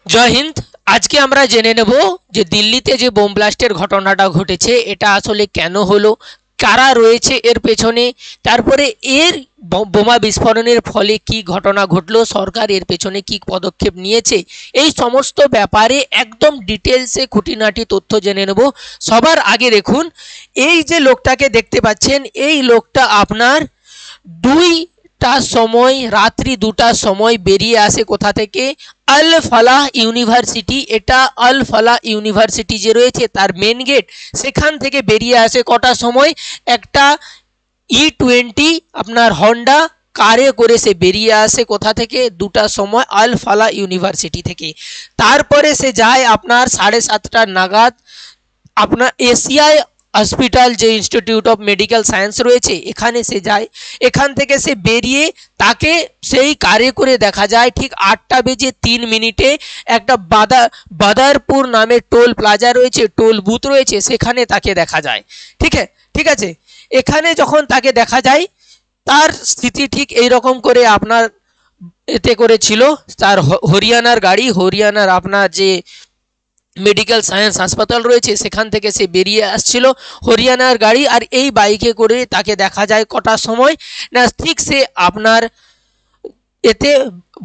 জয় হিন্দ। আজকে আমরা জেনে নেব যে দিল্লিতে যে বোম ব্লাস্টের ঘটনাটা ঘটেছে এটা আসলে কেন হলো, কারা রয়েছে এর পেছনে, তারপরে এর বোমা বিস্ফোরণের ফলে কি ঘটনা ঘটলো, সরকার এর পেছনে কি পদক্ষেপ নিয়েছে, এই সমস্ত ব্যাপারে একদম ডিটেলসে খুঁটিনাটি তথ্য জেনে নেব। সবার আগে দেখুন, এই যে লোকটাকে দেখতে পাচ্ছেন, এই লোকটা আপনার দুইটার সময়, রাত্রি 2টার সময় বেরিয়ে আসে কোথা থেকে, আল ফালাহ ইউনিভার্সিটি, এটা আল ফালাহ ইউনিভার্সিটি যে রয়েছে তার মেন গেট, সেখান থেকে বেরিয়ে আসে কটার সময়, একটা E20 আপনার হন্ডা কারে করে সে বেরিয়ে আসে কোথা থেকে, 2টার সময় আল ফালাহ ইউনিভার্সিটি থেকে। তারপরে সে যায় আপনার 7:30 নাগাদ আপনার এশিয়ায় হসপিটাল যে ইনস্টিটিউট অফ মেডিকেল সায়েন্স রয়েছে এখানে সে যায়। এখান থেকে সে বেরিয়ে তাকে সেই কারে করে দেখা যায় ঠিক 8:03 একটা বাদারপুর নামে টোল প্লাজা রয়েছে, টোল বুথ রয়েছে, সেখানে তাকে দেখা যায়। ঠিক আছে, এখানে যখন তাকে দেখা যায় তার স্থিতি ঠিক এইরকম করে আপনার এতে করেছিল, তার হরিয়ানার গাড়ি, হরিয়ানার আপনার যে মেডিকেল সায়েন্স হাসপাতাল রয়েছে সেখান থেকে সে বেরিয়ে আসছিল হরিয়ানার গাড়ি, আর এই বাইকে করে তাকে দেখা যায় কটার সময় না, ঠিক সে আপনার এতে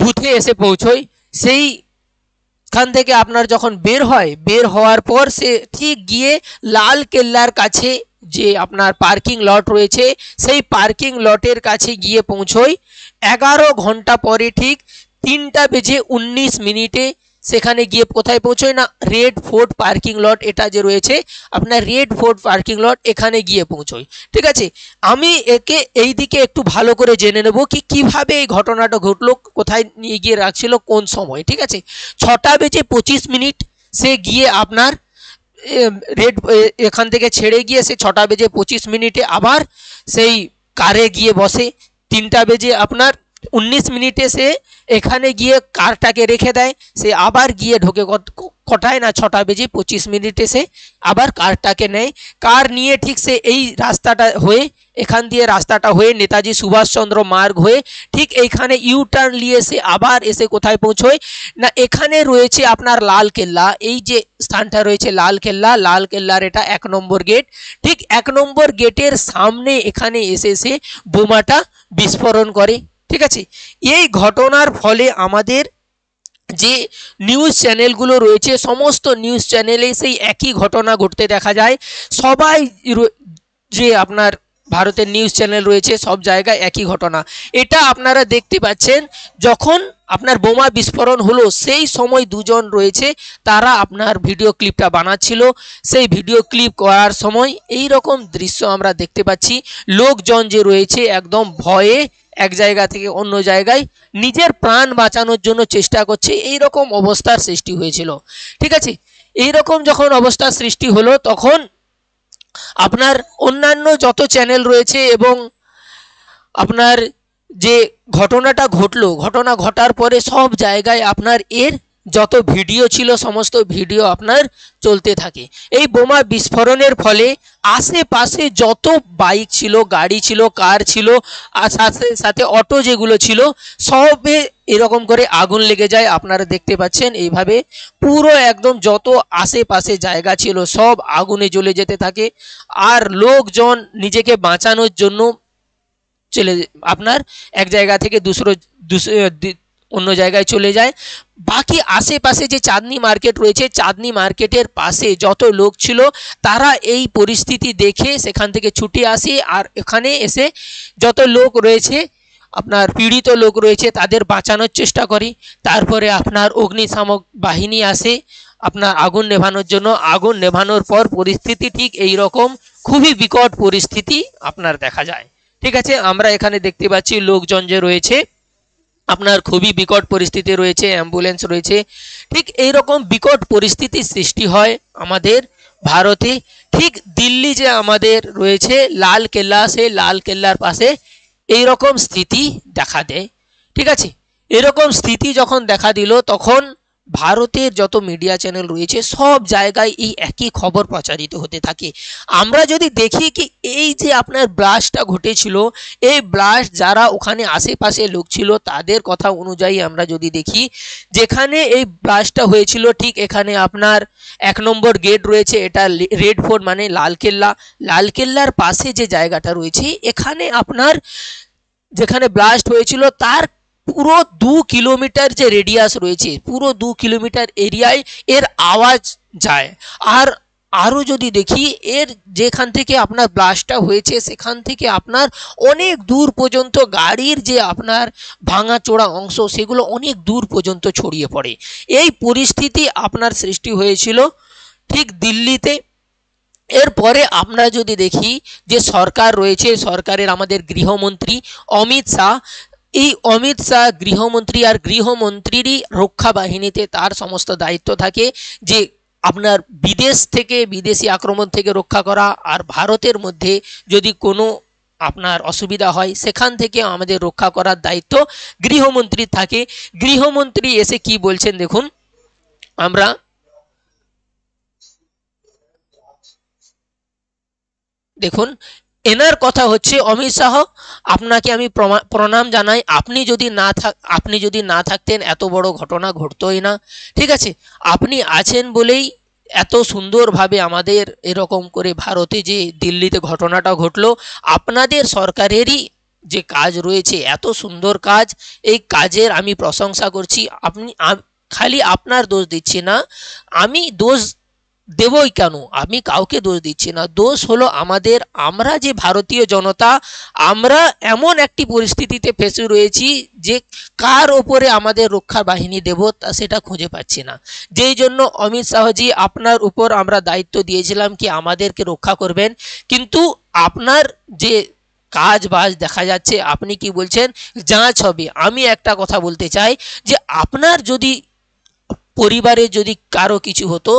বুথে এসে পৌঁছয়। সেইখান থেকে আপনার যখন বের হওয়ার পর সে ঠিক গিয়ে লাল কেল্লার কাছে যে আপনার পার্কিং লট রয়েছে সেই পার্কিং লটের কাছে গিয়ে পৌঁছয়। 11 ঘন্টা পরে ঠিক 3:19 সেখানে গিয়ে কোথায় পৌঁছয় না, রেড ফোর্ট পার্কিং লট, এটা যে রয়েছে আপনার রেড ফোর্ট পার্কিং লট, এখানে গিয়ে পৌঁছয়। ঠিক আছে, আমি একে এই দিকে একটু ভালো করে জেনে নেব কি কিভাবে এই ঘটনাটা ঘটলো, কোথায় নিয়ে গিয়ে রাখছিল, কোন সময়। ঠিক আছে, 6:25 সে গিয়ে আপনার রেড এখান থেকে ছেড়ে গিয়ে সে 6:25 আবার সেই কারে গিয়ে বসে। 3:19 সে এখানে গিয়ে কারটাকে রেখে দেয়, সে আবার গিয়ে ঢোকে কটায় না 6:25 সে আবার কারটাকে নেয়। কার নিয়ে ঠিক সে এই রাস্তাটা হয়ে, এখান দিয়ে রাস্তাটা হয়ে নেতাজি সুভাষচন্দ্র মার্গ হয়ে ঠিক এইখানে ইউটার্ন নিয়ে সে আবার এসে কোথায় পৌঁছয় না, এখানে রয়েছে আপনার লাল কেল্লা। এই যে স্থানটা রয়েছে লাল কেল্লার এটা 1 নম্বর গেট। ঠিক 1 নম্বর গেটের সামনে এখানে এসে সে বোমাটা বিস্ফোরণ করে। ঠিক আছে, এই ঘটনার ফলে আমাদের যে নিউজ চ্যানেলগুলো রয়েছে সমস্ত নিউজ চ্যানেলে সেই একই ঘটনা ঘটতে দেখা যায়। সবাই যে আপনার ভারতের নিউজ চ্যানেল রয়েছে সব জায়গায় একই ঘটনা। এটা আপনারা দেখতে পাচ্ছেন, যখন আপনার বোমা বিস্ফোরণ হলো সেই সময় দুজন রয়েছে, তারা আপনার ভিডিও ক্লিপটা বানাচ্ছিল। সেই ভিডিও ক্লিপ করার সময় এই রকম দৃশ্য আমরা দেখতে পাচ্ছি, লোকজন যে রয়েছে একদম ভয়ে এক জায়গা থেকে অন্য জায়গায় নিজের প্রাণ বাঁচানোর জন্য চেষ্টা করছে, এই রকম অবস্থার সৃষ্টি হয়েছিল। ঠিক আছে, এই রকম যখন অবস্থার সৃষ্টি হলো তখন আপনার অন্যান্য যত চ্যানেল রয়েছে এবং আপনার যে ঘটনাটা ঘটলো, ঘটনা ঘটার পরে সব জায়গায় আপনার এর যত ভিডিও ছিল সমস্ত ভিডিও আপনার চলতে থাকে। এই বোমা বিস্ফোরণের ফলে আশেপাশে যত বাইক ছিল, গাড়ি ছিল, কার ছিল, আর সাথে সাথে অটো যেগুলো ছিল সবে এরকম করে আগুন লেগে যায়। আপনারা দেখতে পাচ্ছেন এইভাবে পুরো একদম যত আশেপাশে জায়গা ছিল সব আগুনে জ্বলে যেতে থাকে, আর লোকজন নিজেকে বাঁচানোর জন্য চলে আপনার এক জায়গা থেকে অন্য জায়গায় চলে যায়। বাকি আশেপাশে যে চাঁদনি মার্কেট রয়েছে, চাঁদনি মার্কেটের পাশে যত লোক ছিল তারা এই পরিস্থিতি দেখে সেখান থেকে ছুটে আসে, আর এখানে এসে যত লোক রয়েছে আপনার পীড়িত লোক রয়েছে তাদের বাঁচানোর চেষ্টা করে। তারপরে আপনার অগ্নিশামক বাহিনী আসে আপনার আগুন নেভানোর জন্য। আগুন নেভানোর পর পরিস্থিতি ঠিক এই রকম, খুবই বিকট পরিস্থিতি আপনার দেখা যায়। ঠিক আছে, আমরা এখানে দেখতে পাচ্ছি লোকজন যে রয়েছে আপনার খুবই বিকট পরিস্থিতি রয়েছে, অ্যাম্বুলেন্স রয়েছে। ঠিক এই রকম বিকট পরিস্থিতির সৃষ্টি হয় আমাদের ভারতে। ঠিক দিল্লি যে আমাদের রয়েছে লাল কেল্লা, সেই লাল কেল্লার পাশে এই রকম স্থিতি দেখা দেয়। ঠিক আছে, এরকম স্থিতি যখন দেখা দিল তখন ভারতের যত মিডিয়া চ্যানেল রয়েছে সব জায়গায় এই একই খবর প্রচারিত হতে থাকে। আমরা যদি দেখি কি এই যে আপনার ব্লাস্টটা ঘটেছিল, এই ব্লাস্ট যারা ওখানে আশেপাশে লোক ছিল তাদের কথা অনুযায়ী আমরা যদি দেখি, যেখানে এই ব্লাস্টটা হয়েছিল ঠিক এখানে আপনার 1 নম্বর গেট রয়েছে, এটা রেড ফোর্ট মানে লালকেল্লা, লালকেল্লার পাশে যে জায়গাটা রয়েছে এখানে আপনার যেখানে ব্লাস্ট হয়েছিল তার পুরো 2 কিলোমিটার যে রেডিয়াস রয়েছে, পুরো 2 কিলোমিটার এরিয়ায় এর আওয়াজ যায়। আর আরও যদি দেখি এর যেখান থেকে আপনার ব্লাস্টটা হয়েছে সেখান থেকে আপনার অনেক দূর পর্যন্ত গাড়ির যে আপনার ভাঙাচোরা অংশ সেগুলো অনেক দূর পর্যন্ত ছড়িয়ে পড়ে। এই পরিস্থিতি আপনার সৃষ্টি হয়েছিল ঠিক দিল্লিতে। এরপরে আমরা যদি দেখি যে সরকার রয়েছে, সরকারের আমাদের গৃহমন্ত্রী অমিত শাহ, এই অমিত শাহ গৃহমন্ত্রী, আর গৃহমন্ত্রীরই রক্ষা বাহিনীতে তার সমস্ত দায়িত্ব থাকে যে আপনার বিদেশ থেকে বিদেশি আক্রমণ থেকে রক্ষা করা, আর ভারতের মধ্যে যদি কোনো আপনার অসুবিধা হয় সেখান থেকে আমাদের রক্ষা করার দায়িত্ব গৃহমন্ত্রীর থাকে। গৃহমন্ত্রী এসে কি বলছেন দেখুন, আমরা দেখুন এনার কথা হচ্ছে, অমিত শাহ আপনাকে আমি প্রণাম জানাই, আপনি যদি না থাকতেন এত বড় ঘটনা ঘটতোই না, ঠিক আছে, আপনি আছেন বলেই এত সুন্দরভাবে আমাদের এরকম করে ভারতে যে দিল্লিতে ঘটনাটা ঘটলো, আপনাদের সরকারেরই যে কাজ রয়েছে এত সুন্দর কাজ, এই কাজের আমি প্রশংসা করছি। খালি আপনার দোষ দিচ্ছি না, আমি দোষ দেবই কেন, আমি কাউকে দোষ দিচ্ছি না, দোষ হলো আমাদের, আমরা যে ভারতীয় জনতা আমরা এমন একটি পরিস্থিতিতে ফেসে রয়েছি যে কার ওপরে আমাদের রক্ষা বাহিনী দেব তা সেটা খুঁজে পাচ্ছি না। যেই জন্য অমিত শাহজি আপনার উপর আমরা দায়িত্ব দিয়েছিলাম কি আমাদেরকে রক্ষা করবেন, কিন্তু আপনার যে কাজ বাজ দেখা যাচ্ছে, আপনি কি বলছেন যাঁচ হবে। আমি একটা কথা বলতে চাই যে আপনার যদি পরিবারে যদি কারো কিছু হতো,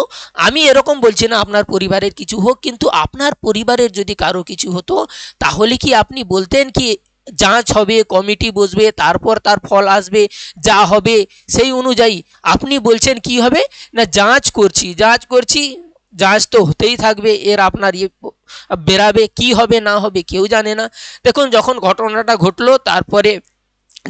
আমি এরকম বলছি না আপনার পরিবারের কিছু হোক, কিন্তু আপনার পরিবারের যদি কারো কিছু হতো তাহলে কি আপনি বলতেন কি যাঁচ হবে, কমিটি বসবে, তারপর তার ফল আসবে, যা হবে সেই অনুযায়ী। আপনি বলছেন কি হবে না যাঁচ করছি যাঁচ করছি, যাঁচ তো হতেই থাকবে, এর আপনার বেরাবে কি হবে না হবে কেউ জানে না। দেখুন যখন ঘটনাটা ঘটলো তারপরে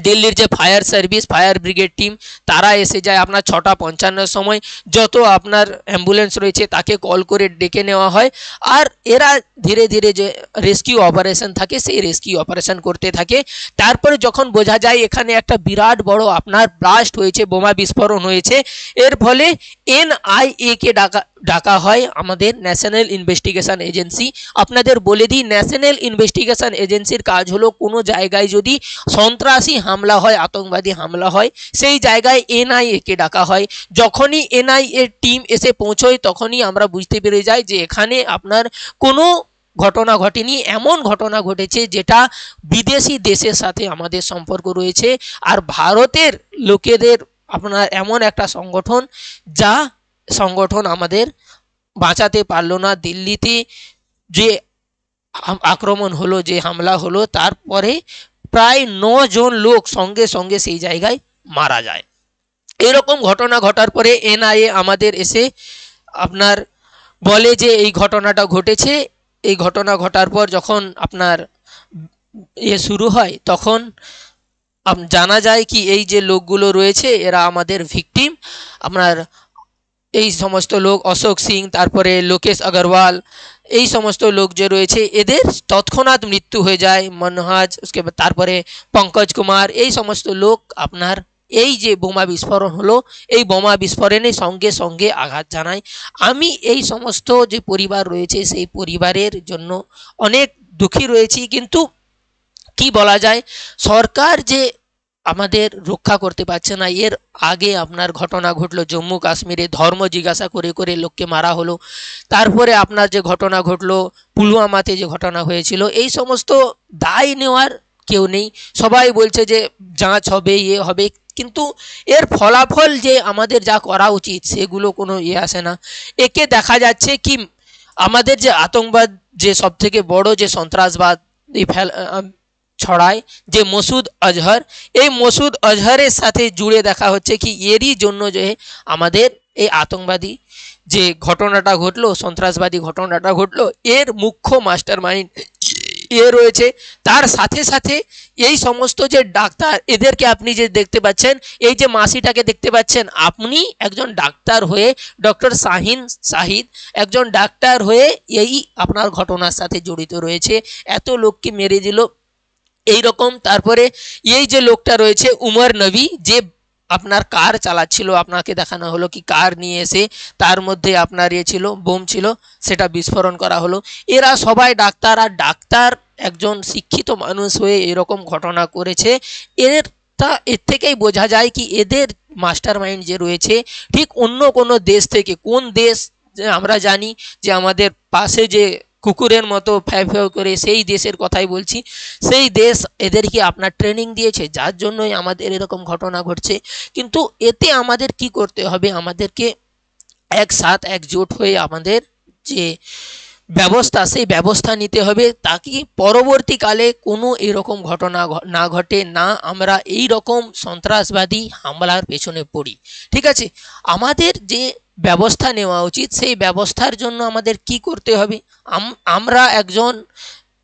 দিল্লির যে fire service, fire brigade team তারা এসে যায় আপনার 6:55 সময়, যত আপনার অ্যাম্বুলেন্স রয়েছে তাকে কল করে ডেকে নেওয়া হয়, আর এরা ধীরে ধীরে যে রেস্কিউ অপারেশন থাকে সেই রেস্কিউ অপারেশন করতে থাকে। তারপরে যখন বোঝা যায় এখানে একটা বিরাট বড় আপনার ব্লাস্ট হয়েছে, বোমা বিস্ফোরণ হয়েছে, এর ফলে NIA কে ডাকা হয়, আমাদের ন্যাশনাল ইনভেস্টিগেশন এজেন্সি। আপনাদের বলে দিই ন্যাশনাল ইনভেস্টিগেশন এজেন্সির কাজ হলো কোনো জায়গায় যদি সন্ত্রাসী হামলা হয়, আতঙ্কবাদী হামলা হয়, সেই জায়গায় NIA কে ডাকা হয়। যখনই NIA টিম এসে পৌঁছয় তখনই আমরা বুঝতে পেরে যাই যে এখানে আপনার কোনো ঘটনা ঘটেনি, এমন ঘটনা ঘটেছে যেটা বিদেশি দেশের সাথে আমাদের সম্পর্ক রয়েছে, আর ভারতের লোকেদের আপনার এমন একটা সংগঠন যা সংগঠন আমাদের বাঁচাতে পারলো না। দিল্লিতে যে আক্রমণ হলো, যে হামলা হলো, তারপরে প্রায় 9 জন লোক সঙ্গে সঙ্গে সেই জায়গায় মারা যায়। এরকম ঘটনা ঘটার পরে NIA আমাদের এসে আপনার বলে যে এই ঘটনাটা ঘটেছে। এই ঘটনা ঘটার পর যখন আপনার শুরু হয় তখন জানা যায় কি এই যে লোকগুলো রয়েছে এরা আমাদের ভিকটিম। আপনার এই সমস্ত লোক অশোক সিং, তারপরে লোকেশ আগরওয়াল, এই সমস্ত লোক যে রয়েছে এদের তৎক্ষণাৎ মৃত্যু হয়ে যায়। মনহাজ, তারপরে পঙ্কজ কুমার, এই সমস্ত লোক আপনার এই যে বোমা বিস্ফোরণ হলো এই বোমা বিস্ফোরণে সঙ্গে সঙ্গে আঘাত জানায়। আমি এই সমস্ত যে পরিবার রয়েছে সেই পরিবারের জন্য অনেক দুঃখী রয়েছি, কিন্তু কি বলা যায়, সরকার যে আমাদের রক্ষা করতে পারছে না। এর আগে আপনার ঘটনা ঘটলো জম্মু কাশ্মীরে, ধর্ম জিজ্ঞাসা করে করে লোককে মারা হলো। তারপরে আপনার যে ঘটনা ঘটলো পুলওয়ামাতে যে ঘটনা হয়েছিল, এই সমস্ত দায় নেওয়ার কেউ নেই। সবাই বলছে যে যাঁচ হবে, ইয়ে হবে, কিন্তু এর ফলাফল যে আমাদের যা করা উচিত সেগুলো কোনো আসে না। একে দেখা যাচ্ছে কি আমাদের যে আতঙ্কবাদ, যে সবথেকে বড় যে সন্ত্রাসবাদ, এই ছড়ায় যে মসুদ আজহার, এই মসুদ আজহারের সাথে জুড়ে দেখা হচ্ছে কি এরই জন্য যে আমাদের এই আতঙ্কবাদী যে ঘটনাটা ঘটলো, সন্ত্রাসবাদী ঘটনাটা ঘটলো, এর মুখ্য মাস্টার মাইন্ড এ রয়েছে। তার সাথে সাথে এই সমস্ত যে ডাক্তার, এদেরকে আপনি যে দেখতে পাচ্ছেন, এই যে মাসিটাকে দেখতে পাচ্ছেন, আপনি একজন ডাক্তার হয়ে, ডক্টর শাহিন শাহিদ একজন ডাক্তার হয়ে এই আপনার ঘটনার সাথে জড়িত রয়েছে, এত লোককে মেরে দিল এই রকম। তারপরে এই যে লোকটা রয়েছে উমর নবী, যে আপনার কার চালাচ্ছিল, আপনাকে দেখানো হলো কি কার নিয়ে এসে তার মধ্যে আপনার ছিল বোম ছিল, সেটা বিস্ফোরণ করা হলো। এরা সবাই ডাক্তার, আর ডাক্তার একজন শিক্ষিত মানুষ হয়ে এরকম ঘটনা করেছে। এর থেকেই বোঝা যায় কি এদের মাস্টার মাইন্ড যে রয়েছে ঠিক অন্য কোনো দেশ থেকে, কোন দেশ আমরা জানি যে আমাদের পাশে যে কুকুরের মতো ফ্যাঁ ফ্যাঁ করে, সেই দেশের কথাই বলছি, সেই দেশ এদেরকে আপনার ট্রেনিং দিয়েছে, যার জন্যই আমাদের এরকম ঘটনা ঘটছে। কিন্তু এতে আমাদের কি করতে হবে, আমাদেরকে একজোট হয়ে আমাদের যে ব্যবস্থা, সেই ব্যবস্থা নিতে হবে, তাকে পরবর্তীকালে কোনো এরকম ঘটনা না ঘটে, না আমরা এই রকম সন্ত্রাসবাদী হামলার পেছনে পড়ি। ঠিক আছে, আমাদের যে ব্যবস্থা নেওয়া উচিত, সেই ব্যবস্থার জন্য আমাদের কি করতে হবে, আমরা একজন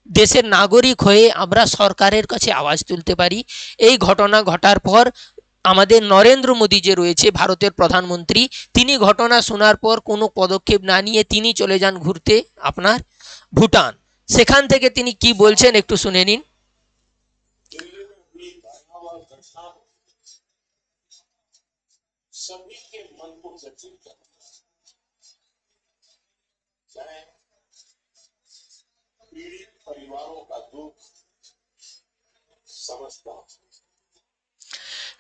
দেশের নাগরিক হয়ে আমরা সরকারের কাছে আওয়াজ তুলতে পারি। এই ঘটনা ঘটার পর আমাদের নরেন্দ্র মোদী যে রয়েছে ভারতের প্রধানমন্ত্রী, তিনি ঘটনা শোনার পর কোনো পদক্ষেপ না নিয়ে তিনি চলে যান ঘুরতে আপনার ভুটান। সেখান থেকে তিনি কি বলছেন একটু শুনে নিন। सभी के मन को चकित करता है, पीड़ित परिवारों का दुख समझता।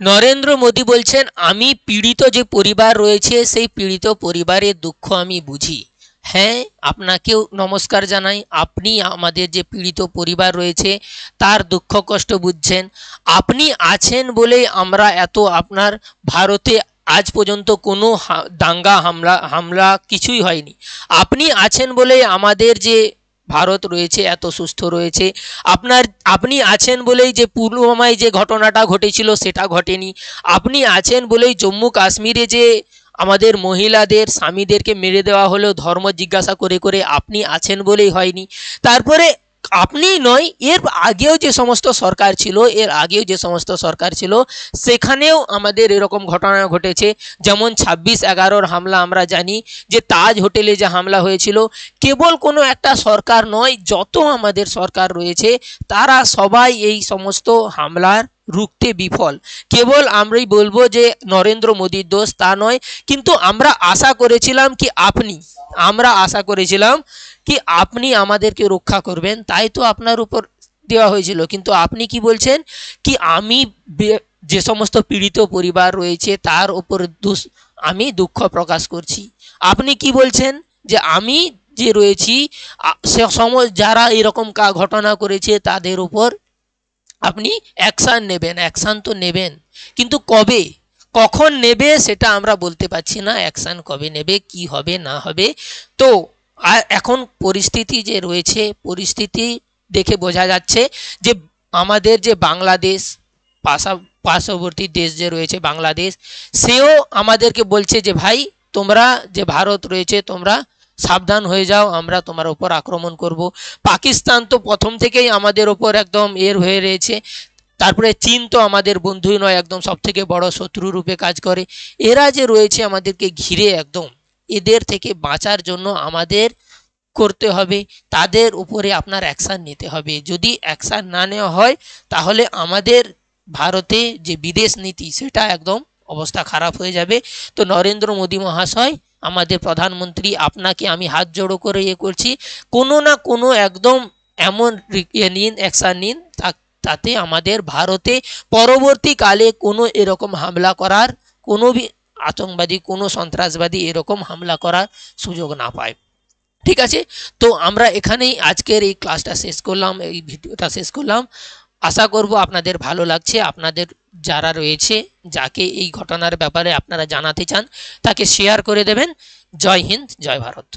নরেন্দ্র মোদী বলছেন, আমি পীড়িত যে পরিবার রয়েছে সেই পীড়িত পরিবারের দুঃখ আমি বুঝি। হ্যাঁ, আপনাকেও নমস্কার জানাই, আপনি আমাদের যে পীড়িত পরিবার রয়েছে তার দুঃখ কষ্ট বুঝছেন। আপনি আছেন বলে আমরা এত, আপনার ভারতে আজ পর্যন্ত কোনো দাঙ্গা হামলা কিছুই হয়নি। আপনি আছেন বলে আমাদের যে ভারত রয়েছে এত সুস্থ রয়েছে। আপনি আছেন বলেই যে পুলওয়ামায় যে ঘটনাটা ঘটেছিল সেটা ঘটেনি। আপনি আছেন বলেই জম্মু কাশ্মীরে যে আমাদের মহিলাদের স্বামীদেরকে মেরে দেওয়া হলো ধর্ম জিজ্ঞাসা করে করে, আপনি আছেন বলেই হয়নি। তারপরে আপনি নয়, এর আগেও যে সমস্ত সরকার ছিল সেখানেও আমাদের এরকম ঘটনা ঘটেছে। যেমন 26/11 হামলা আমরা জানি, যে তাজ হোটেলে যে হামলা হয়েছিল, কেবল কোনো একটা সরকার নয়, যত আমাদের সরকার রয়েছে তারা সবাই এই সমস্ত হামলার রুখতে বিফল। কেবল আমরাই বলবো যে নরেন্দ্র মোদীর দোষ তা নয়, কিন্তু আমরা আশা করেছিলাম কি আপনি আমাদেরকে রক্ষা করবেন, তাই তো আপনার উপর দেওয়া হয়েছিল। কিন্তু আপনি কি বলছেন কি আমি যে সমস্ত পীড়িত পরিবার রয়েছে তার উপর আমি দুঃখ প্রকাশ করছি। আপনি কি বলছেন যে আমি যে রয়েছি যারা এরকম ঘটনা করেছে তাদের উপর আপনি অ্যাকশান নেবেন। অ্যাকশান তো নেবেন, কিন্তু কবে কখন নেবে সেটা আমরা বলতে পারছি না। অ্যাকশান কবে নেবে, কি হবে না হবে, তো এখন পরিস্থিতি যে রয়েছে, পরিস্থিতি দেখে বোঝা যাচ্ছে যে আমাদের যে বাংলাদেশ, পার্শ্ববর্তী দেশ যে রয়েছে বাংলাদেশ, সেও আমাদেরকে বলছে যে ভাই তোমরা যে ভারত রয়েছে তোমরা সাবধান হয়ে যাও, আমরা তোমার উপর আক্রমণ করব। পাকিস্তান তো প্রথম থেকেই আমাদের ওপর একদম হয়ে রয়েছে। তারপরে চীন তো আমাদের বন্ধুই নয়, একদম সবথেকে বড় শত্রু রূপে কাজ করে। এরা যে রয়েছে আমাদেরকে ঘিরে, একদম এদের থেকে বাঁচার জন্য আমাদের করতে হবে, তাদের উপরে আপনার অ্যাকশান নিতে হবে। যদি অ্যাকশান না নেওয়া হয় তাহলে আমাদের ভারতে যে বিদেশ নীতি সেটা একদম অবস্থা খারাপ হয়ে যাবে। তো নরেন্দ্র মোদী মহাশয়, আমাদের প্রধানমন্ত্রী, আপনাকে আমি হাত জোড়ো করে করছি, কোনো না কোনো একদম এমন নিন, অ্যাকশান নিন, তাতে আমাদের ভারতে পরবর্তীকালে কোনো এরকম হামলা করার, কোনো আতঙ্কবাদী, কোনো সন্ত্রাসবাদী এরকম হামলা করার সুযোগ না পায়। ঠিক আছে, তো আমরা এখানেই আজকের এই ক্লাসটা শেষ করলাম, এই ভিডিওটা শেষ করলাম। আশা করব আপনাদের ভালো লাগছে। আপনাদের যারা রয়েছে, যাকে এই ঘটনার ব্যাপারে আপনারা জানাতে চান, তাকে শেয়ার করে দেবেন। জয় হিন্দ, জয় ভারত।